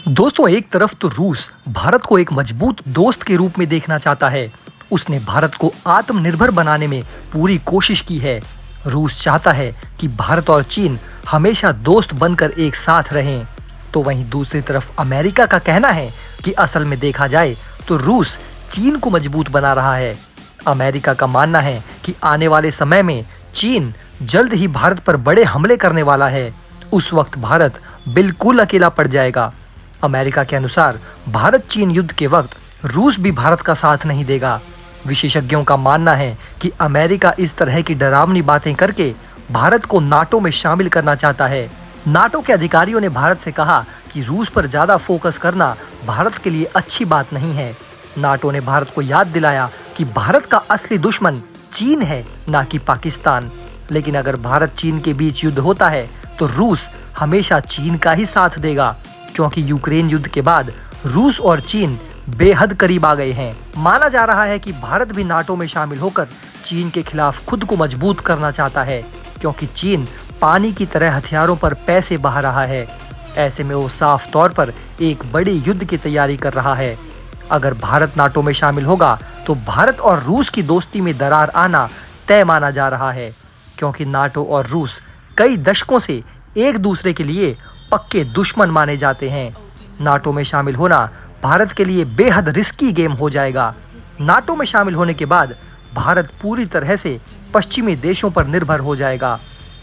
दोस्तों, एक तरफ तो रूस भारत को एक मजबूत दोस्त के रूप में देखना चाहता है। उसने भारत को आत्मनिर्भर बनाने में पूरी कोशिश की है। रूस चाहता है कि भारत और चीन हमेशा दोस्त बनकर एक साथ रहें। तो वहीं दूसरी तरफ अमेरिका का कहना है कि असल में देखा जाए तो रूस चीन को मजबूत बना रहा है। अमेरिका का मानना है कि आने वाले समय में चीन जल्द ही भारत पर बड़े हमले करने वाला है। उस वक्त भारत बिल्कुल अकेला पड़ जाएगा। अमेरिका के अनुसार भारत चीन युद्ध के वक्त रूस भी भारत का साथ नहीं देगा। विशेषज्ञों का मानना है कि अमेरिका इस तरह की डरावनी बातें करके भारत को नाटो में शामिल करना चाहता है। नाटो के अधिकारियों ने भारत से कहा कि रूस पर ज्यादा फोकस करना भारत के लिए अच्छी बात नहीं है। नाटो ने भारत को याद दिलाया कि भारत का असली दुश्मन चीन है, ना कि पाकिस्तान। लेकिन अगर भारत चीन के बीच युद्ध होता है तो रूस हमेशा चीन का ही साथ देगा, क्योंकि यूक्रेन युद्ध के बाद रूस और चीन बेहद करीब आ गए हैं। माना जा रहा है कि भारत भी नाटो में शामिल होकर चीन के खिलाफ खुद को मजबूत करना चाहता है, क्योंकि चीन पानी की तरह हथियारों पर पैसे बहा रहा है। ऐसे में वो साफ तौर पर एक बड़े युद्ध की तैयारी कर रहा है। अगर भारत नाटो में शामिल होगा तो भारत और रूस की दोस्ती में दरार आना तय माना जा रहा है, क्योंकि नाटो और रूस कई दशकों से एक दूसरे के लिए पक्के दुश्मन माने जाते हैं। नाटो में शामिल होना भारत के लिए बेहद रिस्की गेम हो जाएगा। नाटो में शामिल होने के बाद भारत पूरी तरह से पश्चिमी देशों पर निर्भर हो जाएगा।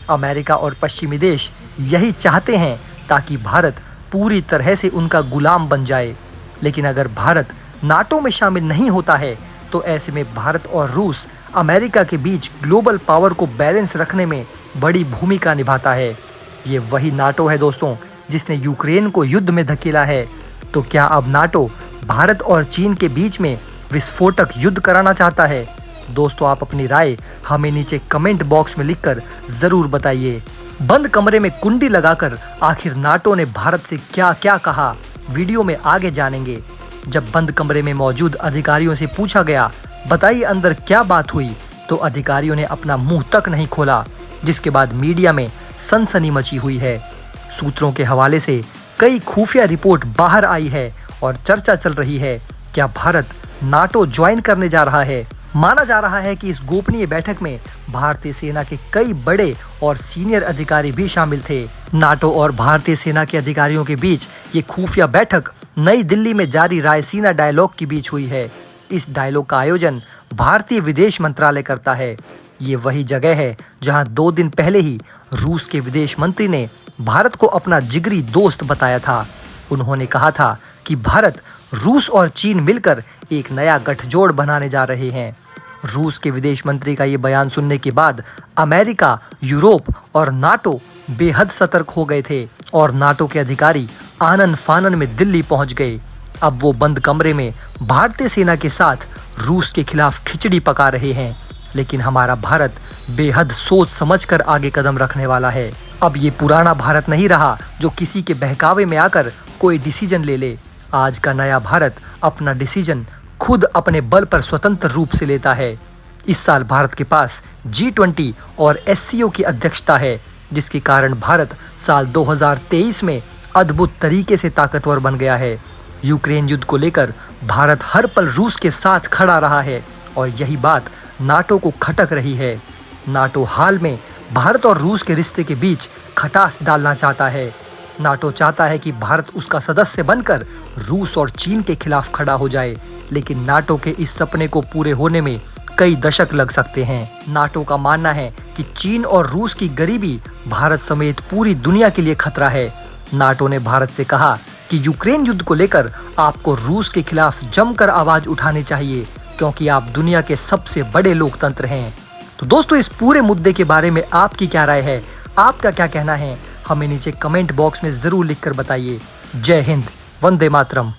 अमेरिका और पश्चिमी देश यही चाहते हैं ताकि भारत पूरी तरह से उनका गुलाम बन जाए। लेकिन अगर भारत नाटो में शामिल नहीं होता है तो ऐसे में भारत और रूस अमेरिका के बीच ग्लोबल पावर को बैलेंस रखने में बड़ी भूमिका निभाता है। ये वही नाटो है दोस्तों, जिसने यूक्रेन को युद्ध में धकेला है। तो क्या अब नाटो भारत और चीन के बीच में विस्फोटक युद्ध कराना चाहता है? दोस्तों, आप अपनी राय हमें नीचे कमेंट बॉक्स में लिखकर जरूर बताइए। बंद कमरे में कुंडी लगाकर आखिर नाटो ने भारत से क्या क्या कहा, वीडियो में आगे जानेंगे। जब बंद कमरे में मौजूद अधिकारियों से पूछा गया, बताइए अंदर क्या बात हुई, तो अधिकारियों ने अपना मुंह तक नहीं खोला, जिसके बाद मीडिया में सनसनी मची हुई है। सूत्रों के हवाले से कई खुफिया रिपोर्ट बाहर आई है और चर्चा चल रही है, क्या भारत नाटो ज्वाइन करने जा रहा है। माना जा रहा है कि इस गोपनीय बैठक में भारतीय सेना के कई बड़े और सीनियर अधिकारी भी शामिल थे। नाटो और भारतीय सेना के अधिकारियों के बीच ये खुफिया बैठक नई दिल्ली में जारी रायसीना डायलॉग के बीच हुई है। इस डायलॉग का आयोजन भारतीय विदेश मंत्रालय करता है। ये वही जगह है जहां 2 दिन पहले ही रूस के विदेश मंत्री ने भारत को अपना जिगरी दोस्त बताया था। उन्होंने कहा था कि भारत, रूस और चीन मिलकर एक नया गठजोड़ बनाने जा रहे हैं। रूस के विदेश मंत्री का ये बयान सुनने के बाद अमेरिका, यूरोप और नाटो बेहद सतर्क हो गए थे और नाटो के अधिकारी आनन फानन में दिल्ली पहुंच गए। अब वो बंद कमरे में भारतीय सेना के साथ रूस के खिलाफ खिचड़ी पका रहे हैं। लेकिन हमारा भारत बेहद सोच समझकर आगे कदम रखने वाला है। अब ये पुराना भारत नहीं रहा जो किसी के बहकावे में आकर कोई डिसीजन ले ले। आज का नया भारत अपना डिसीजन खुद अपने बल पर स्वतंत्र रूप से लेता है। इस साल भारत के पास G20 और SCO की अध्यक्षता है, जिसके कारण भारत साल 2023 में अद्भुत तरीके से ताकतवर बन गया है। यूक्रेन युद्ध को लेकर भारत हर पल रूस के साथ खड़ा रहा है और यही बात नाटो को खटक रही है। नाटो हाल में भारत और रूस के रिश्ते के बीच खटास डालना चाहता है। नाटो चाहता है कि भारत उसका सदस्य बनकर रूस और चीन के खिलाफ खड़ा हो जाए, लेकिन नाटो के इस सपने को पूरे होने में कई दशक लग सकते हैं। नाटो का मानना है कि चीन और रूस की गरीबी भारत समेत पूरी दुनिया के लिए खतरा है। नाटो ने भारत से कहा कि यूक्रेन युद्ध को लेकर आपको रूस के खिलाफ जमकर आवाज उठानी चाहिए, क्योंकि आप दुनिया के सबसे बड़े लोकतंत्र हैं। तो दोस्तों, इस पूरे मुद्दे के बारे में आपकी क्या राय है, आपका क्या कहना है, हमें नीचे कमेंट बॉक्स में जरूर लिखकर बताइए। जय हिंद, वंदे मातरम।